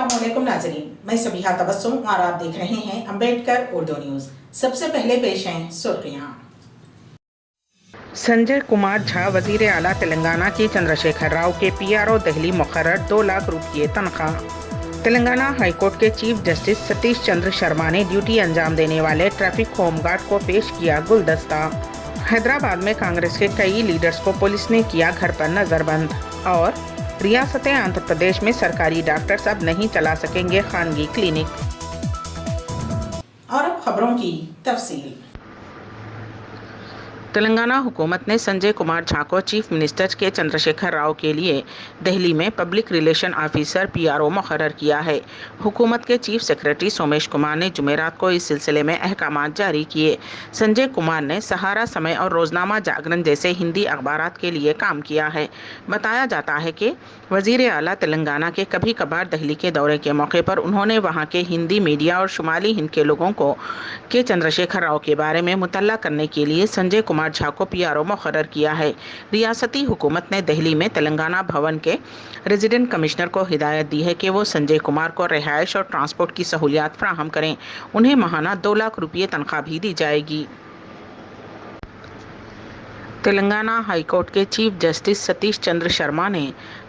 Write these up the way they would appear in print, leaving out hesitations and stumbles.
अस्सलामुअलैकुम नाज़रीन, मैं सबीहा तबस्सुम और आप देख रहे हैं अम्बेडकर उर्दू न्यूज़। सबसे पहले पेश हैं सुर्खियाँ। संजय कुमार झा वजीर आला तेलंगाना की चंद्रशेखर राव के पीआरओ दिल्ली मुकर्रर 2 लाख रुपये तनख्वाह। तेलंगाना हाईकोर्ट के चीफ जस्टिस सतीश चंद्र शर्मा ने ड्यूटी अंजाम देने वाले ट्रैफिक होमगार्ड को पेश किया गुलदस्ता। हैदराबाद में कांग्रेस के कई लीडर्स को पुलिस ने किया घर पर नजरबंद। और रियासत आंध्र प्रदेश में सरकारी डॉक्टर्स अब नहीं चला सकेंगे खानगी क्लिनिक। और अब खबरों की तफसील। तेलंगाना हुकूमत ने संजय कुमार झा को चीफ मिनिस्टर के चंद्रशेखर राव के लिए दिल्ली में पब्लिक रिलेशन ऑफिसर पीआरओ मुकर्रर किया है। हुकूमत के चीफ सेक्रेटरी सोमेश कुमार ने जुमेरात को इस सिलसिले में अहकामात जारी किए। संजय कुमार ने सहारा, समय और रोजनामा जागरण जैसे हिंदी अखबारात के लिए काम किया है। बताया जाता है कि वजीर आला तेलंगाना के कभी कभार दिल्ली के दौरे के मौके पर उन्होंने वहाँ के हिंदी मीडिया और शुमाली हिंद के लोगों को चंद्रशेखर राव के बारे में मुतल्ला करने के लिए संजय कुमार झा को पीआरओ मुकर्रर किया है। रियासती हुकूमत ने दिल्ली में तेलंगाना भवन के रेजिडेंट कमिश्नर को हिदायत दी है कि वो संजय कुमार को रिहाइश और ट्रांसपोर्ट की सहूलियात फराहम करें। उन्हें माहाना 2 लाख रुपये तनख्वाह भी दी जाएगी। तेलंगाना हाईकोर्ट के चीफ जस्टिस सतीश चंद्र शर्मा ने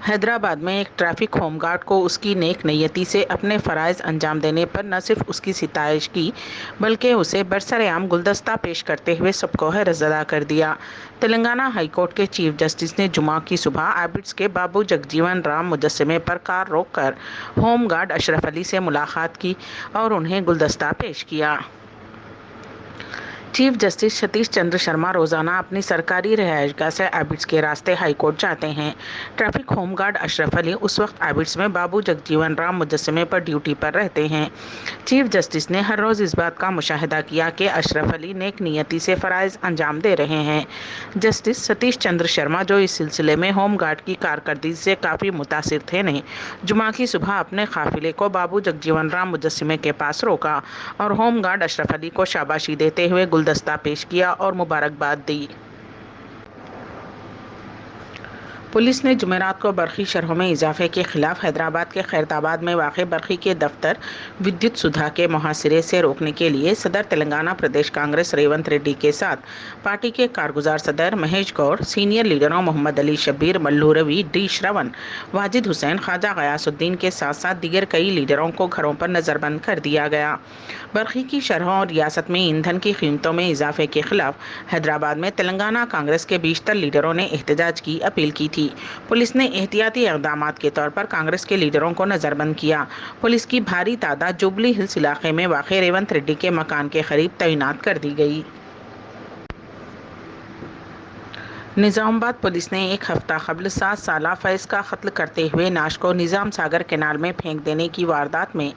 हैदराबाद में एक ट्रैफिक होमगार्ड को उसकी नेक नीयती से अपने फ़राइज़ अंजाम देने पर न सिर्फ उसकी सिताइश की, बल्कि उसे बरसरेआम गुलदस्ता पेश करते हुए सबको हैरत ज़दा कर दिया। तेलंगाना हाईकोर्ट के चीफ जस्टिस ने जुमा की सुबह एबिट्स के बाबू जगजीवन राम मुजस्समे पर कार रोककर होमगार्ड अशरफ अली से मुलाकात की और उन्हें गुलदस्ता पेश किया। चीफ जस्टिस सतीश चंद्र शर्मा रोज़ाना अपनी सरकारी रिहाइशगाह से एबिट्स के रास्ते हाईकोर्ट जाते हैं। ट्रैफिक होमगार्ड अशरफ अली उस वक्त एबिट्स में बाबू जगजीवन राम मुजस्समे पर ड्यूटी पर रहते हैं। चीफ जस्टिस ने हर रोज़ इस बात का मुशाहिदा किया कि अशरफ अली नेक नियति से फ़राइज़ अंजाम दे रहे हैं। जस्टिस सतीश चंद्र शर्मा, जो इस सिलसिले में होमगार्ड की कारकर्दगी से काफ़ी मुतासिर थे, ने जुमा की सुबह अपने काफिले को बाबू जगजीवन राम मुजस्समे के पास रोका और होमगार्ड अशरफ अली को शाबाशी देते हुए गुलदस्ता पेश किया और मुबारकबाद दी। पुलिस ने जुमेरात को बरखी शरहों में इजाफे के खिलाफ हैदराबाद के खैरताबाद में वाक़े बरखी के दफ्तर विद्युत सुधा के मुहासिरे से रोकने के लिए सदर तेलंगाना प्रदेश कांग्रेस रेवंत रेड्डी के साथ पार्टी के कारगुजार सदर महेश गौड़, सीनियर लीडरों मोहम्मद अली शब्बीर, मल्लू रवि, डी श्रवण, वाजिद हुसैन, ख्वाजा गयासुद्दीन के साथ साथ दीगर कई लीडरों को घरों पर नज़रबंद कर दिया गया। बरखी की शरहों और रियासत में ईंधन की कीमतों में इजाफे के खिलाफ हैदराबाद में तेलंगाना कांग्रेस के 20 लीडरों ने एहतजाज की अपील की थी। पुलिस ने एहतियाती इक़दामात के तौर पर कांग्रेस के लीडरों को नज़रबंद किया। पुलिस की भारी तादाद जुबली हिल्स इलाके में वाक़े रेवंत रेड्डी के मकान के करीब तैनात कर दी गई। निज़ामाबाद पुलिस ने एक हफ्ता कबल 7 साला फैज़ का कत्ल करते हुए नाश को निज़ाम सागर कैनाल में फेंक देने की वारदात में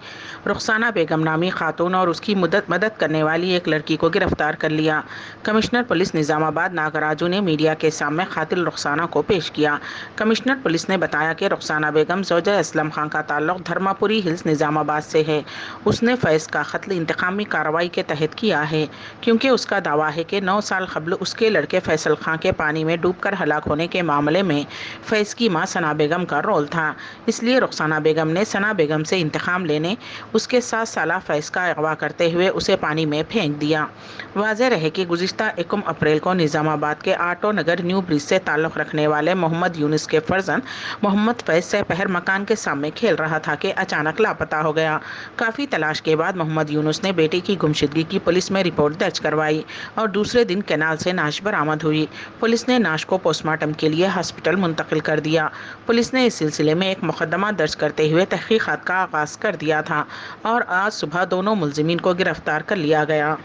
रुखसाना बेगम नामी खातून और उसकी मदद करने वाली एक लड़की को गिरफ्तार कर लिया। कमिश्नर पुलिस निज़ामाबाद नागराजू ने मीडिया के सामने कातिल रुखसाना को पेश किया। कमिश्नर पुलिस ने बताया कि रुखसाना बेगम ज़ौजा असलम खान का ताल्लुक़ धर्मापुरी हिल्स निज़ामाबाद से है। उसने फैज़ का कत्ल इंतकामी कार्रवाई के तहत किया है, क्योंकि उसका दावा है कि 9 साल कबल उसके लड़के फैसल खां के पानी में डूबकर हलाक होने के मामले में फैज़ की मां सना बेगम का रोल था। इसलिए रुखसाना बेगम ने सना बेगम से इंतकाम लेने उसके 7 साला फैज़ का अगवा करते हुए उसे पानी में फेंक दिया। वाज़ेह रहे कि गुज़िश्ता 1 अप्रैल को निज़ामाबाद के आटो नगर न्यू ब्रिज से ताल्लुक़ रखने वाले मोहम्मद यूनुस के फर्जंद मोहम्मद फैज़ सहपहर मकान के सामने खेल रहा था कि अचानक लापता हो गया। काफ़ी तलाश के बाद मोहम्मद यूनुस ने बेटी की गुमशुदगी की पुलिस में रिपोर्ट दर्ज करवाई और दूसरे दिन कैनाल से नाश बरामद हुई। पुलिस ने नाश को पोस्टमार्टम के लिए हॉस्पिटल मुंतकिल कर दिया। पुलिस ने इस सिलसिले में एक मुकदमा दर्ज करते हुए तहकीकात का आगाज़ कर दिया था और आज सुबह दोनों मुलजिमीन को गिरफ्तार कर लिया गया।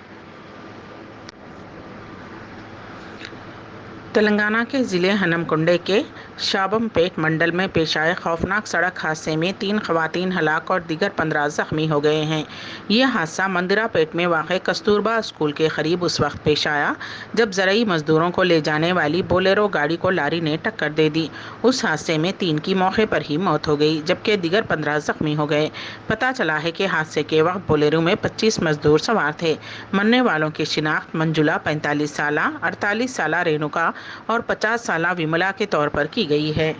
तेलंगाना के ज़िले हनमकुंडे के शाबमपेट मंडल में पेश आए खौफनाक सड़क हादसे में 3 खवातीन हलाक और दीगर 15 ज़ख्मी हो गए हैं। यह हादसा मंदिरापेट में वाक़ कस्तूरबा स्कूल के करीब उस वक्त पेश आया जब ज़रूरी मज़दूरों को ले जाने वाली बोलेरो गाड़ी को लारी ने टक्कर दे दी। उस हादसे में 3 की मौके पर ही मौत हो गई, जबकि दीगर 15 ज़ख्मी हो गए। पता चला है कि हादसे के वक्त बोलेरो में 25 मज़दूर सवार थे। मरने वालों की शिनाख्त मंजुला 45 साला, 48 साला रेणुका और 50 साला विमला के तौर पर की गई है।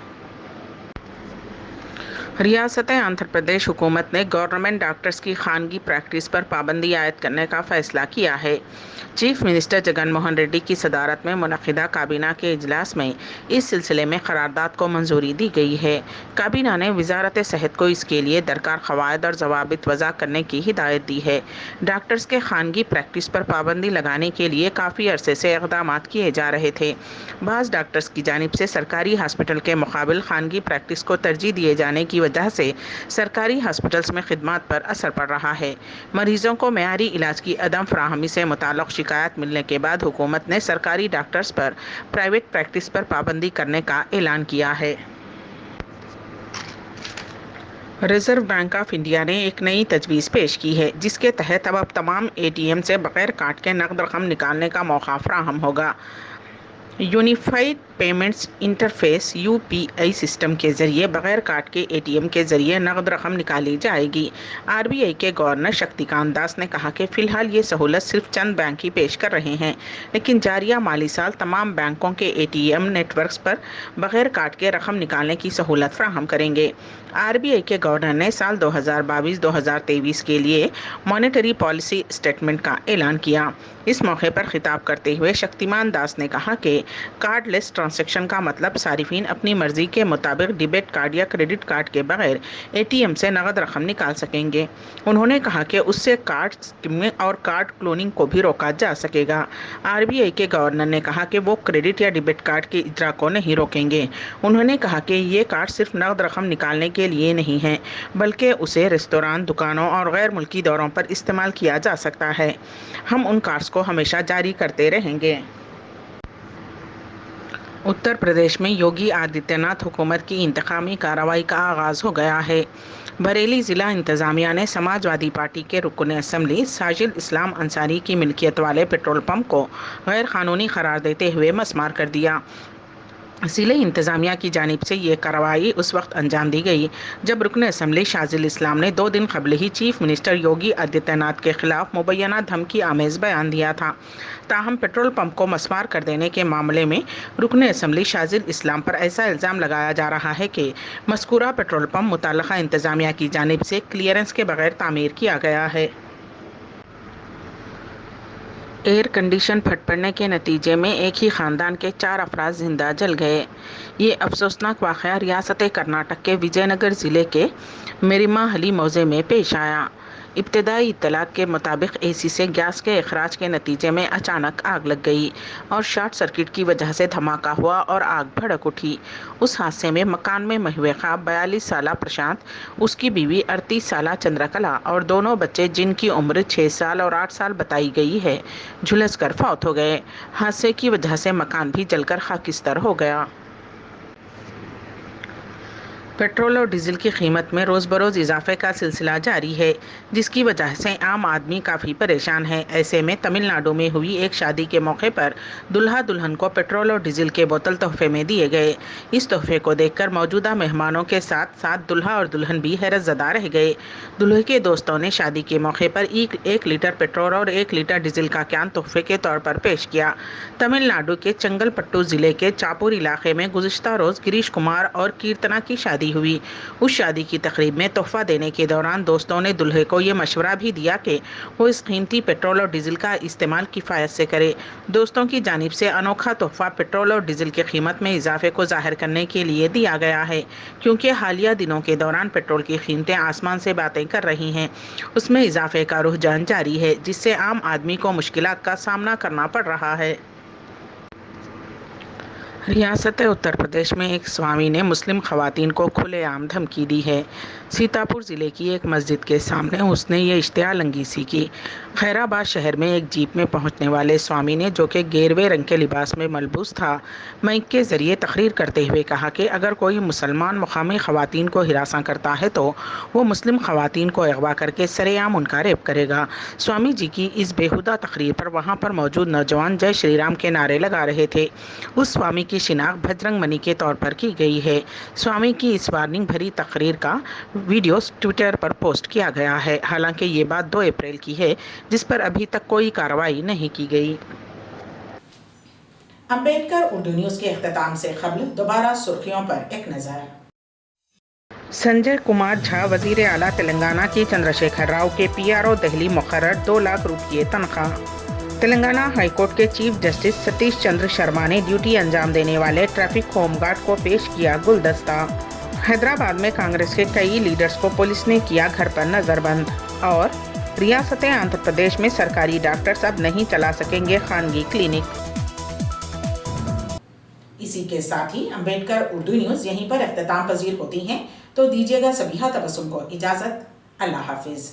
ریاست آندھرا پردیش حکومت نے گورنمنٹ ڈاکٹرز کی خانگی پریکٹس پر پابندی عائد کرنے کا فیصلہ کیا ہے۔ چیف منسٹر جگن موہن ریڈی کی صدارت میں منعقدہ کابینہ کے اجلاس میں اس سلسلے میں قرارداد کو منظوری دی گئی ہے۔ کابینہ نے وزارت صحت کو اس کے لیے درکار قواعد اور ضوابط وضع کرنے کی ہدایت دی ہے۔ ڈاکٹرز کے خانگی پریکٹس پر پابندی لگانے کے لیے کافی عرصے سے اقدامات کیے جا رہے تھے۔ بعض ڈاکٹرز کی جانب سے سرکاری ہاسپٹل کے مقابل خانگی پریکٹس کو ترجیح دیے جانے کی وجہ سے سرکاری ہاسپٹلز میں خدمات پر اثر پڑ رہا ہے۔ مریضوں کو معیاری علاج کی عدم فراہمی سے متعلق شکایات ملنے کے بعد حکومت نے سرکاری ڈاکٹرز پر پرائیویٹ پریکٹس پر پابندی کرنے کا اعلان کیا ہے۔ ریزرو بینک آف انڈیا نے ایک نئی تجویز پیش کی ہے جس کے تحت اب تمام اے ٹی ایم سے بغیر کارڈ کے نقد رقم نکالنے کا موقع فراہم ہوگا۔ Unified payments interface U P I system کے ذریعے بغیر کارڈ کے اے ٹی ایم کے ذریعے نقد رقم نکالی جائے گی۔ آر بی آئی کے گورنر شکتی کانت داس نے کہا کہ فی الحال یہ سہولت صرف چند بینک ہی پیش کر رہے ہیں، لیکن جاریہ مالی سال تمام بینکوں کے A T M networks پر بغیر کارڈ کے رقم نکالنے کی سہولت فراہم کریں گے۔ آر بی آئی کے گورنر نے سال 2022-2023 کے لیے مانیٹری پالیسی اسٹیٹمنٹ کا اعلان کیا۔ اس موقع پر خطاب کرتے ہوئے شکتیمان داس نے کہا کہ کارڈ لیس ٹرانزیکشن کا مطلب صارفین اپنی مرضی کے مطابق ڈیبٹ کارڈ یا کریڈٹ کارڈ کے بغیر اے ٹی ایم سے نقد رقم نکال سکیں گے۔ انہوں نے کہا کہ اس سے کارڈ اسکیمنگ اور کارڈ کلوننگ کو بھی روکا جا سکے گا۔ آر بی آئی کے گورنر نے کہا کہ وہ کریڈٹ یا ڈیبٹ کارڈ کے اجرا کو نہیں روکیں گے۔ انہوں نے کہا کہ یہ کارڈ صرف نقد رقم نکالنے کے لیے نہیں ہے، بلکہ اسے ریستوران، دکانوں اور غیر ملکی دوروں پر استعمال کیا جا سکتا ہے۔ ہم ان کارڈز کو ہمیشہ جاری کرتے رہیں گے۔ اتر پردیش میں یوگی آدتیہ ناتھ حکومت کی انتخابی کارروائی کا آغاز ہو گیا ہے۔ بریلی ضلع انتظامیہ نے سماجوادی پارٹی کے رکن اسمبلی ساجد اسلام انصاری کی ملکیت والے پیٹرول پمپ کو غیر قانونی قرار دیتے ہوئے مسمار کر دیا۔ ضلع انتظامیہ کی جانب سے یہ کارروائی اس وقت انجام دی گئی جب رکن اسمبلی شاذل اسلام نے 2 دن قبل ہی چیف منسٹر یوگی آدتیہ ناتھ کے خلاف مبینہ دھمکی آمیز بیان دیا تھا۔ تاہم پیٹرول پمپ کو مسمار کر دینے کے معاملے میں رکن اسمبلی شاذل اسلام پر ایسا الزام لگایا جا رہا ہے کہ مذکورہ پیٹرول پمپ متعلقہ انتظامیہ کی جانب سے کلیئرنس کے بغیر تعمیر کیا گیا ہے۔ ایئر کنڈیشن پھٹ پڑنے کے نتیجے میں ایک ہی خاندان کے 4 افراد زندہ جل گئے۔ یہ افسوسناک واقعہ ریاست کرناٹک کے وجے نگر ضلع کے میریماہلی موضع میں پیش آیا۔ ابتدائی اطلاعات کے مطابق اے سی سے گیس کے اخراج کے نتیجے میں اچانک آگ لگ گئی اور شارٹ سرکٹ کی وجہ سے دھماکہ ہوا اور آگ بھڑک اٹھی۔ اس حادثے میں مکان میں محو خواب 42 سالہ پرشانت، اس کی بیوی 38 سالہ چندرکلا اور دونوں بچے جن کی عمر 6 سال اور 8 سال بتائی گئی ہے جھلس کر فوت ہو گئے۔ حادثے کی وجہ سے مکان بھی جل کر خاکستر ہو گیا۔ پیٹرول اور ڈیزل کی قیمت میں روز بروز اضافے کا سلسلہ جاری ہے، جس کی وجہ سے عام آدمی کافی پریشان ہے۔ ایسے میں تمل ناڈو میں ہوئی ایک شادی کے موقع پر دلہا دلہن کو پیٹرول اور ڈیزل کے بوتل تحفے میں دیے گئے۔ اس تحفے کو دیکھ کر موجودہ مہمانوں کے ساتھ ساتھ دلہا اور دلہن بھی حیرت زدہ رہ گئے۔ دلہے کے دوستوں نے شادی کے موقع پر 1 لیٹر پیٹرول اور 1 لیٹر ڈیزل کا کین تحفے کے طور پر پیش کیا۔ تمل ناڈو کے چنگل پٹو ضلع کے چاپور علاقے میں گزشتہ روز گریش کمار اور کیرتنا کی شادی ہوئی۔ اس شادی کی تقریب میں تحفہ دینے کے دوران دوستوں نے دلہے کو یہ مشورہ بھی دیا کہ وہ اس قیمتی پیٹرول اور ڈیزل کا استعمال کفایت سے کرے۔ دوستوں کی جانب سے انوکھا تحفہ پیٹرول اور ڈیزل کی قیمت میں اضافے کو ظاہر کرنے کے لیے دیا گیا ہے، کیونکہ حالیہ دنوں کے دوران پیٹرول کی قیمتیں آسمان سے باتیں کر رہی ہیں۔ اس میں اضافے کا رجحان جاری ہے، جس سے عام آدمی کو مشکلات کا سامنا کرنا پڑ رہا ہے۔ ریاست اتر پردیش میں ایک سوامی نے مسلم خواتین کو کھلے عام دھمکی دی ہے۔ سیتاپور ضلع کی ایک مسجد کے سامنے اس نے یہ اشتعال انگیزی کی۔ خیرآباد شہر میں ایک جیپ میں پہنچنے والے سوامی نے، جو کہ گیروے رنگ کے لباس میں ملبوس تھا، مائک کے ذریعے تقریر کرتے ہوئے کہا کہ اگر کوئی مسلمان مقامی خواتین کو ہراساں کرتا ہے تو وہ مسلم خواتین کو اغوا کر کے سرے عام ان کا ریپ کرے گا۔ سوامی جی کی اس بیہودہ تقریر پر وہاں پر موجود نوجوان جے شری رام کے نعرے لگا رہے تھے۔ اس سوامی کی شناخت بجرنگ منی کے طور پر کی گئی ہے۔ سوامی کی اس وارننگ بھری تقریر کا ویڈیو ٹویٹر پر پوسٹ کیا گیا ہے۔ حالانکہ یہ بات 2 اپریل کی ہے، جس پر ابھی تک کوئی کارروائی نہیں کی گئی۔ امبیڈکر اردو نیوز کے اختتام سے قبل دوبارہ سرخیوں پر ایک نظر۔ संजय कुमार झा वजीर आला तेलंगाना की चंद्रशेखर राव के PRO दिल्ली मुकर्रर 2 लाख रुपये तनख्वाह। तेलंगाना हाईकोर्ट के चीफ जस्टिस सतीश चंद्र शर्मा ने ड्यूटी अंजाम देने वाले ट्रैफिक होमगार्ड को पेश किया गुलदस्ता। हैदराबाद में कांग्रेस के कई लीडर्स को पुलिस ने किया घर पर नजरबंद। और रियासत आंध्र प्रदेश में सरकारी डॉक्टर्स अब नहीं चला सकेंगे खानगी क्लिनिक। इसी के साथ ही अम्बेडकर उर्दू न्यूज़ यहीं पर इख्तिताम पजीर होती हैं, तो दीजिएगा सबीहा तबस्सुम को इजाज़त। अल्लाह हाफिज़।